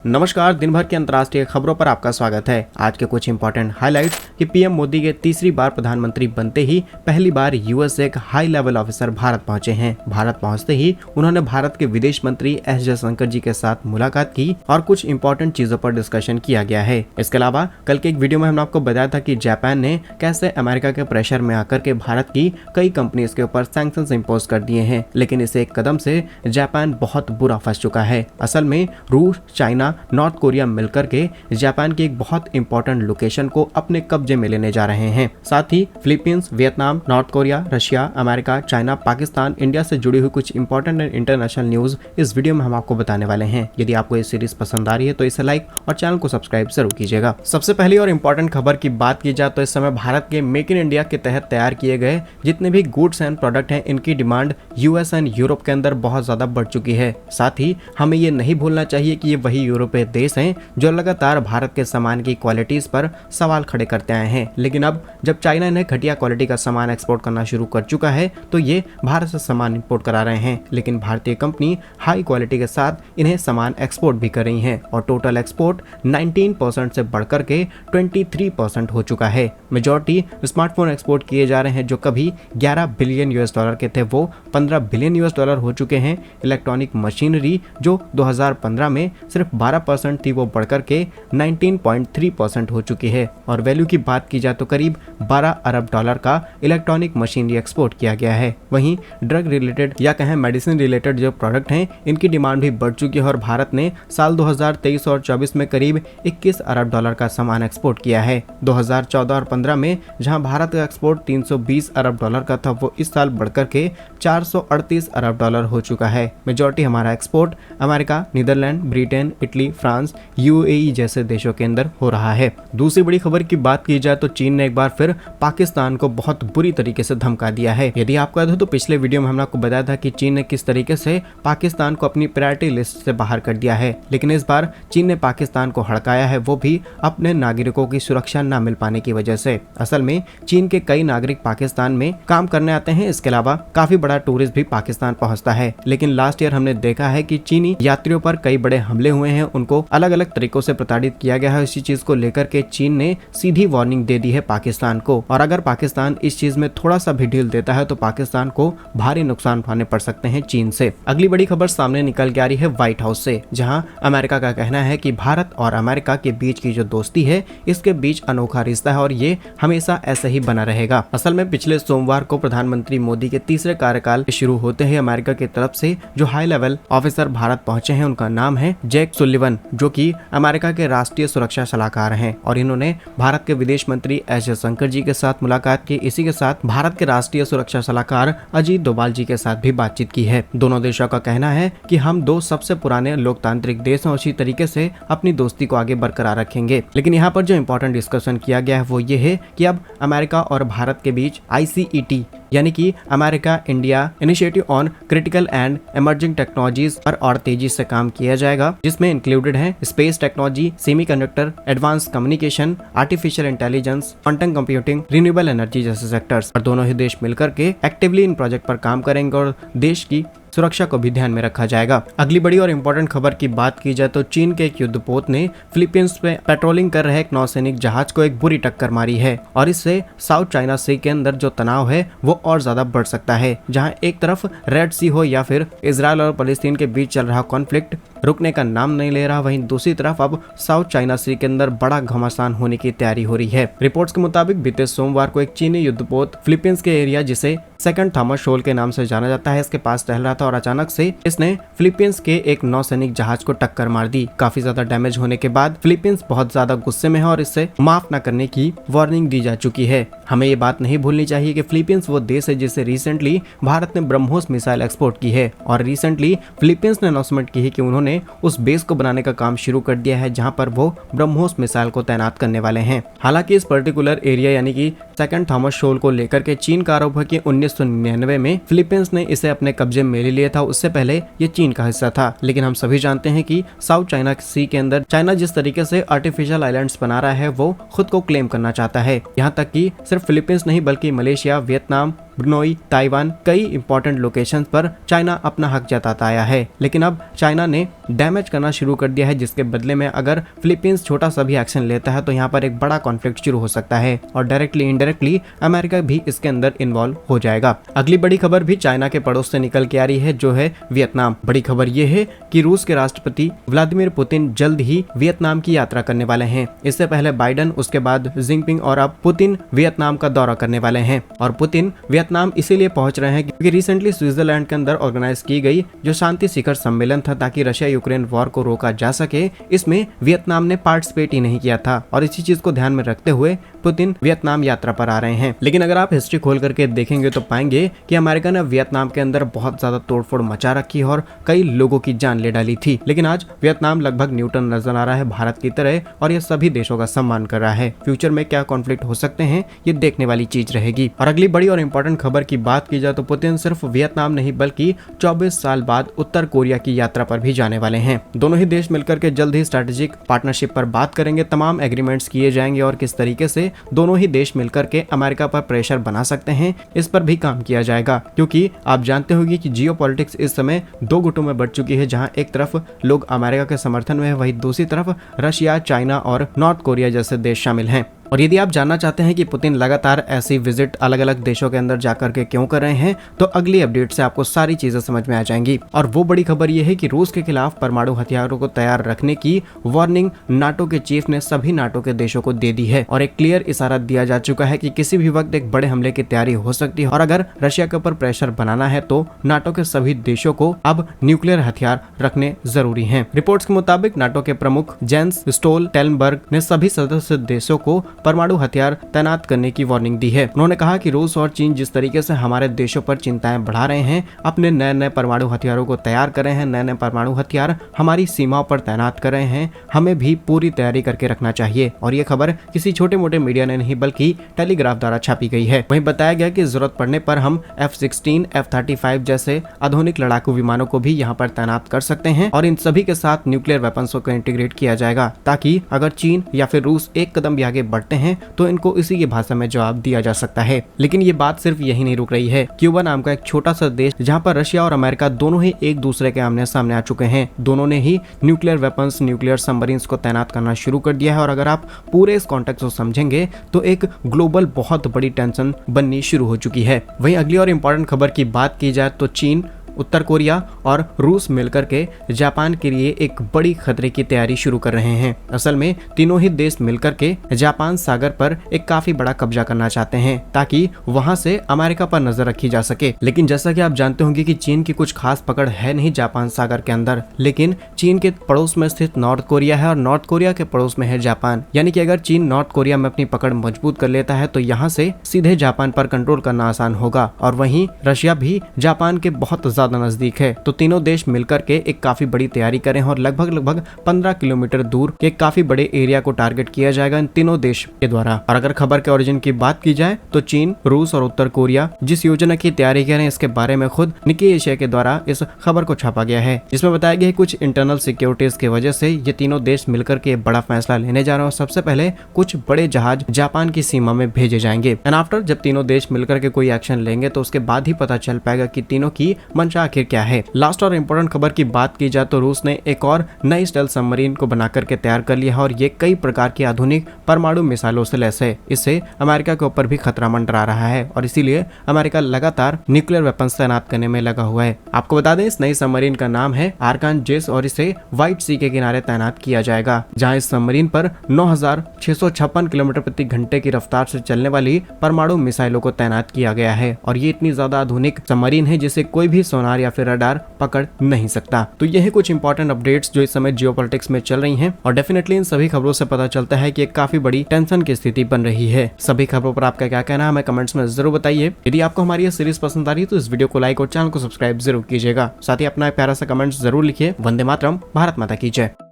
नमस्कार। दिन भर की अंतर्राष्ट्रीय खबरों पर आपका स्वागत है। आज के कुछ इंपॉर्टेंट हाइलाइट्स कि पीएम मोदी के तीसरी बार प्रधानमंत्री बनते ही पहली बार यूएस से एक हाई लेवल ऑफिसर भारत पहुंचे हैं। भारत पहुंचते ही उन्होंने भारत के विदेश मंत्री एस जयशंकर जी के साथ मुलाकात की और कुछ इंपॉर्टेंट चीजों पर डिस्कशन किया गया है। इसके अलावा कल के एक वीडियो में हमने आपको बताया था कि जापान ने कैसे अमेरिका के प्रेशर में आकर के भारत की कई कंपनीज के ऊपर सैंक्शंस इंपोज कर दिए हैं, लेकिन इस एक कदम से जापान बहुत बुरा फंस चुका है। असल में रूस, चाइना, नॉर्थ कोरिया मिलकर के जापान की एक बहुत इंपॉर्टेंट लोकेशन को अपने कब्जे में लेने जा रहे हैं। साथ ही Philippines, Vietnam, North Korea, Russia, America, China, Pakistan, India से जुड़ी हुई कुछ इंपॉर्टेंट एंड इंटरनेशनल न्यूज इस वीडियो में हम आपको बताने वाले हैं। यदि आपको ये सीरीज पसंद आ रही है तो इसे लाइक और चैनल को सब्सक्राइब जरूर कीजिएगा। सबसे पहली और इंपॉर्टेंट खबर की बात की जाए तो इस समय भारत के मेक इन इंडिया के तहत तैयार किए गए जितने भी गुड्स एंड प्रोडक्ट हैं, इनकी डिमांड यूएस एंड यूरोप के अंदर बहुत ज्यादा बढ़ चुकी है। साथ ही हमें ये नहीं भूलना चाहिए कि ये वही यूरोपीय देश हैं जो लगातार भारत के सामान की क्वालिटीज पर सवाल खड़े करते आए हैं, लेकिन अब जब चाइना इन्हें घटिया क्वालिटी का सामान एक्सपोर्ट करना शुरू कर चुका है तो ये भारत से सामान इंपोर्ट करा रहे हैं। लेकिन भारतीय कंपनी हाई क्वालिटी के साथ इन्हें सामान एक्सपोर्ट भी कर रही हैं और टोटल एक्सपोर्ट 19% से बढ़कर के 23% हो चुका है। मेजॉरिटी स्मार्टफोन एक्सपोर्ट किए जा रहे हैं जो कभी 11 बिलियन यूएस डॉलर के थे वो 15 बिलियन यूएस डॉलर हो चुके हैं। इलेक्ट्रॉनिक मशीनरी जो 2015 में सिर्फ 12% थी वो बढ़कर के 19.3% हो चुकी है और वैल्यू की बात की जाए तो करीब 12 अरब डॉलर का इलेक्ट्रॉनिक मशीनरी एक्सपोर्ट किया गया है। वहीं ड्रग रिलेटेड या कहें मेडिसिन रिलेटेड जो प्रोडक्ट हैं इनकी डिमांड भी बढ़ चुकी है और भारत ने साल 2023 और 24 में करीब 21 अरब डॉलर का सामान एक्सपोर्ट किया है। 2014 और 15 में जहां भारत का एक्सपोर्ट 320 अरब डॉलर का था वो इस साल बढ़कर के 438 अरब डॉलर हो चुका है। मेजॉरिटी हमारा export America, Netherlands, Britain, Italy, France, UAE जैसे देशों के अंदर हो रहा है। दूसरी बड़ी खबर की बात की जाए तो चीन ने एक बार फिर पाकिस्तान को बहुत बुरी तरीके से धमका दिया है। यदि आपको याद हो तो पिछले वीडियो में हमने आपको बताया था कि चीन ने किस तरीके से पाकिस्तान को अपनी प्रायोरिटी लिस्ट से बाहर कर दिया है, लेकिन इस बार चीन ने पाकिस्तान को हड़काया है, वो भी अपने नागरिकों की सुरक्षा न मिल पाने की वजह से। असल में चीन के कई नागरिक पाकिस्तान में काम करने आते हैं, इसके अलावा काफी बड़ा टूरिस्ट भी पाकिस्तान पहुंचता है, लेकिन लास्ट ईयर हमने देखा है कि चीनी यात्रियों पर कई बड़े हमले हुए हैं, उनको अलग अलग तरीकों से प्रताड़ित किया गया है। इसी चीज को लेकर के चीन ने सीधी वार्निंग दे दी है पाकिस्तान को और अगर पाकिस्तान इस चीज में थोड़ा सा भी ढील देता है तो पाकिस्तान को भारी नुकसान उठाने पड़ सकते हैं चीन से। अगली बड़ी खबर सामने निकल के आ रही है व्हाइट हाउस से, जहां अमेरिका का कहना है कि भारत और अमेरिका के बीच की जो दोस्ती है इसके बीच अनोखा रिश्ता है और ये हमेशा ऐसे ही बना रहेगा। असल में पिछले सोमवार को प्रधानमंत्री मोदी के तीसरे कार्यकाल शुरू होते ही अमेरिका की तरफ से जो हाई लेवल ऑफिसर भारत पहुंचे हैं उनका नाम है जैक सुलिवन, जो कि अमेरिका के राष्ट्रीय सुरक्षा सलाहकार हैं और इन्होंने भारत के विदेश मंत्री एस जयशंकर जी के साथ मुलाकात की। इसी के साथ भारत के राष्ट्रीय सुरक्षा सलाहकार अजीत डोभाल जी के साथ भी बातचीत की है। दोनों देशों का कहना है कि हम दो सबसे पुराने लोकतांत्रिक देश हैं और इसी तरीके से अपनी दोस्ती को आगे बरकरार रखेंगे। लेकिन यहाँ पर जो इम्पोर्टेंट डिस्कशन किया गया है वो ये है कि अब अमेरिका और भारत के बीच ICET यानी कि America India initiative on critical and emerging technologies पर और तेजी से काम किया जाएगा, जिसमें इंक्लूडेड है space technology, semiconductor, advance communication, artificial intelligence, quantum computing, renewable energy जैसे सेक्टर्स। और दोनों ही देश मिलकर के एक्टिवली इन प्रोजेक्ट पर काम करेंगे और देश की सुरक्षा को भी ध्यान में रखा जाएगा। अगली बड़ी और इम्पोर्टेंट खबर की बात की जाए तो चीन के एक युद्धपोत ने फिलीपींस में पेट्रोलिंग कर रहे एक नौसैनिक जहाज को एक बुरी टक्कर मारी है और इससे साउथ चाइना सी के अंदर जो तनाव है वो और ज्यादा बढ़ सकता है। जहां एक तरफ रेड सी हो या फिर इजराइल और फलस्तीन के बीच चल रहा कॉन्फ्लिक्ट रुकने का नाम नहीं ले रहा, वहीं दूसरी तरफ अब साउथ चाइना सी के अंदर बड़ा घमासान होने की तैयारी हो रही है। रिपोर्ट्स के मुताबिक बीते सोमवार को एक चीनी युद्धपोत फिलीपींस के एरिया जिसे सेकंड थॉमस शोल के नाम से जाना जाता है इसके पास टहल रहा था और अचानक से इसने फिलीपींस के एक नौसैनिक जहाज को टक्कर मार दी। काफी ज्यादा डैमेज होने के बाद फिलीपींस बहुत ज्यादा गुस्से में है और इससे माफ न करने की वार्निंग दी जा चुकी है। हमें ये बात नहीं भूलनी चाहिए कि फिलीपींस वो देश है जिसे रिसेंटली भारत ने ब्रह्मोस मिसाइल एक्सपोर्ट की है और रिसेंटली फिलीपींस ने अनाउंसमेंट की है कि उन्होंने उस बेस को बनाने का काम शुरू कर दिया है जहां पर वो ब्रह्मोस मिसाइल को तैनात करने वाले हैं। हालांकि इस पर्टिकुलर एरिया यानी कि सेकंड थॉमस शोल को लेकर के चीन का आरोप है कि 1999 में फिलीपींस ने इसे अपने कब्जे में ले लिया था, उससे पहले ये चीन का हिस्सा था। लेकिन हम सभी जानते हैं कि साउथ चाइना सी के अंदर चाइना जिस तरीके से आर्टिफिशियल आइलैंड्स बना रहा है वो खुद को क्लेम करना चाहता है। यहाँ तक कि सिर्फ फिलीपींस नहीं बल्कि मलेशिया, वियतनाम, ब्रुनोई, ताइवान, कई इंपॉर्टेंट लोकेशन पर चाइना अपना हक जताता आया है। लेकिन अब चाइना ने डैमेज करना शुरू कर दिया है, जिसके बदले में अगर फिलीपींस छोटा सा भी एक्शन लेता है तो यहाँ पर एक बड़ा कॉन्फ्लिक्ट शुरू हो सकता है और डायरेक्टली इनडायरेक्टली अमेरिका भी इसके अंदर इन्वॉल्व हो जाएगा। अगली बड़ी खबर भी चाइना के पड़ोस से निकल के आ रही है, जो है वियतनाम। बड़ी खबर ये है कि रूस के राष्ट्रपति व्लादिमीर पुतिन जल्द ही वियतनाम की यात्रा करने वाले हैं। इससे पहले बाइडन, उसके बाद जिनपिंग और अब पुतिन वियतनाम का दौरा करने वाले हैं। और पुतिन वियतनाम इसीलिए पहुंच रहे हैं क्योंकि रिसेंटली स्विट्जरलैंड के अंदर ऑर्गेनाइज की गई जो शांति शिखर सम्मेलन था ताकि रशिया यूक्रेन वॉर को रोका जा सके, इसमें वियतनाम ने पार्टिसिपेट ही नहीं किया था और इसी चीज को ध्यान में रखते हुए पुतिन वियतनाम यात्रा पर आ रहे हैं। लेकिन अगर आप हिस्ट्री खोल करके देखेंगे तो पाएंगे कि अमेरिका ने वियतनाम के अंदर बहुत ज्यादा तोड़फोड़ मचा रखी और कई लोगों की जान ले डाली थी। लेकिन आज वियतनाम लगभग न्यूट्रल नजर आ रहा है भारत की तरह और ये सभी देशों का सम्मान कर रहा है। फ्यूचर में क्या कॉन्फ्लिक्ट हो सकते हैं ये देखने वाली चीज रहेगी। और अगली बड़ी और इंपॉर्टेंट खबर की बात की जाए तो पुतिन सिर्फ वियतनाम नहीं बल्कि 24 साल बाद उत्तर कोरिया की यात्रा पर भी जाने वाले हैं। दोनों ही देश मिलकर के जल्द ही स्ट्रेटेजिक पार्टनरशिप पर बात करेंगे, तमाम एग्रीमेंट्स किए जाएंगे और किस तरीके से दोनों ही देश मिलकर के अमेरिका पर प्रेशर बना सकते हैं इस पर भी काम किया जाएगा। क्योंकि आप जानते होंगे कि जियोपॉलिटिक्स इस समय दो गुटों में बढ़ चुकी है, जहां एक तरफ लोग अमेरिका के समर्थन में है, वहीं दूसरी तरफ रशिया, चाइना और नॉर्थ कोरिया जैसे देश शामिल हैं। और यदि आप जानना चाहते हैं कि पुतिन लगातार ऐसी विजिट अलग अलग देशों के अंदर जाकर के क्यों कर रहे हैं तो अगली अपडेट से आपको सारी चीजें समझ में आ जाएंगी। और वो बड़ी खबर ये है कि रूस के खिलाफ परमाणु हथियारों को तैयार रखने की वार्निंग नाटो के चीफ ने सभी नाटो के देशों को दे दी है और एक क्लियर इशारा दिया जा चुका है कि किसी भी वक्त एक बड़े हमले की तैयारी हो सकती है और अगर रशिया के ऊपर प्रेशर बनाना है तो नाटो के सभी देशों को अब न्यूक्लियर हथियार रखने जरूरी है। रिपोर्ट्स के मुताबिक नाटो के प्रमुख जेंस स्टोलटेनबर्ग ने सभी सदस्य देशों को परमाणु हथियार तैनात करने की वार्निंग दी है। उन्होंने कहा कि रूस और चीन जिस तरीके से हमारे देशों पर चिंताएं बढ़ा रहे हैं, अपने नए नए परमाणु हथियारों को तैयार कर रहे हैं, नए नए परमाणु हथियार हमारी सीमाओं पर तैनात कर रहे हैं, हमें भी पूरी तैयारी करके रखना चाहिए। और ये खबर किसी छोटे मोटे मीडिया ने नहीं बल्कि टेलीग्राफ द्वारा छापी गई है। वहीं बताया गया कि जरूरत पड़ने पर हम F-16, F-35 जैसे आधुनिक लड़ाकू विमानों को भी यहाँ पर तैनात कर सकते हैं और इन सभी के साथ न्यूक्लियर वेपन्स को इंटीग्रेट किया जाएगा ताकि अगर चीन या फिर रूस एक कदम भी आगे बढ़ते हैं तो इनको इसी की भाषा में जवाब दिया जा सकता है। लेकिन ये बात सिर्फ यही नहीं रुक रही है। क्यूबा नाम का एक छोटा सा देश जहां पर रशिया और अमेरिका दोनों ही एक दूसरे के आमने सामने आ चुके हैं, दोनों ने ही न्यूक्लियर वेपन्स, न्यूक्लियर सबमरीन्स को तैनात करना शुरू कर दिया है। और अगर आप पूरे इस कॉन्टेक्स्ट को समझेंगे तो एक ग्लोबल बहुत बड़ी टेंशन बननी शुरू हो चुकी है। वहीं अगली और इम्पोर्टेंट खबर की बात की जाए तो चीन, उत्तर कोरिया और रूस मिलकर के जापान के लिए एक बड़ी खतरे की तैयारी शुरू कर रहे हैं। असल में तीनों ही देश मिलकर के जापान सागर पर एक काफी बड़ा कब्जा करना चाहते हैं ताकि वहां से अमेरिका पर नजर रखी जा सके। लेकिन जैसा कि आप जानते होंगे कि चीन की कुछ खास पकड़ है नहीं जापान सागर के अंदर, लेकिन चीन के पड़ोस में स्थित नॉर्थ कोरिया है और नॉर्थ कोरिया के पड़ोस में है जापान। यानी कि अगर चीन नॉर्थ कोरिया में अपनी पकड़ मजबूत कर लेता है तो यहाँ से सीधे जापान पर कंट्रोल करना आसान होगा। और वहीं रशिया भी जापान के बहुत ज्यादा नजदीक है, तो तीनों देश मिलकर के एक काफी बड़ी तैयारी करें और लगभग 15 किलोमीटर दूर के काफी बड़े एरिया को टारगेट किया जाएगा इन तीनों देश के द्वारा। और अगर खबर के ओरिजिन की बात की जाए तो चीन, रूस और उत्तर कोरिया जिस योजना की तैयारी कर रहे हैं इसके बारे में खुद निकी एशिया के द्वारा इस खबर को छापा गया है, जिसमें बताया गया है कुछ इंटरनल सिक्योरिटीज की वजह से ये तीनों देश मिलकर के बड़ा फैसला लेने जा रहे हैं और सबसे पहले कुछ बड़े जहाज जापान की सीमा में भेजे जाएंगे। एंड आफ्टर जब तीनों देश मिलकर के कोई एक्शन लेंगे तो उसके बाद ही पता चल पाएगा कि तीनों की मंशा आखिर क्या है। लास्ट और इम्पोर्टेंट खबर की बात की जाए तो रूस ने एक और नई स्टेल्थ सबमरीन को बना करके तैयार कर लिया है और ये कई प्रकार की आधुनिक परमाणु मिसाइलों से लैस है। इससे अमेरिका के ऊपर भी खतरा मंडरा रहा है और इसीलिए अमेरिका लगातार न्यूक्लियर वेपन्स तैनात करने में लगा हुआ है। आपको बता दें इस नई सबमरीन का नाम है आर्कानजेस और इसे व्हाइट सी के किनारे तैनात किया जाएगा, जहां इस सबमरीन पर 9656 किलोमीटर प्रति घंटे की रफ्तार से चलने वाली परमाणु मिसाइलों को तैनात किया गया है। और ये इतनी ज्यादा आधुनिक सबमरीन है जिसे कोई भी सोनार या फिर रडार पकड़ नहीं सकता। तो ये है कुछ इंपॉर्टेंट अपडेट्स जो इस समय जियोपॉलिटिक्स में चल रही हैं और डेफिनेटली इन सभी खबरों से पता चलता है कि एक काफी बड़ी टेंशन की स्थिति बन रही है। सभी खबरों पर आपका क्या कहना है हमें कमेंट्स में जरूर बताइए। यदि आपको हमारी ये सीरीज पसंद आ रही है तो इस वीडियो को लाइक और चैनल को सब्सक्राइब जरूर कीजिएगा। साथ ही अपना एक प्यारा सा कमेंट जरूर लिखिए। वंदे मातरम, भारत माता की जय।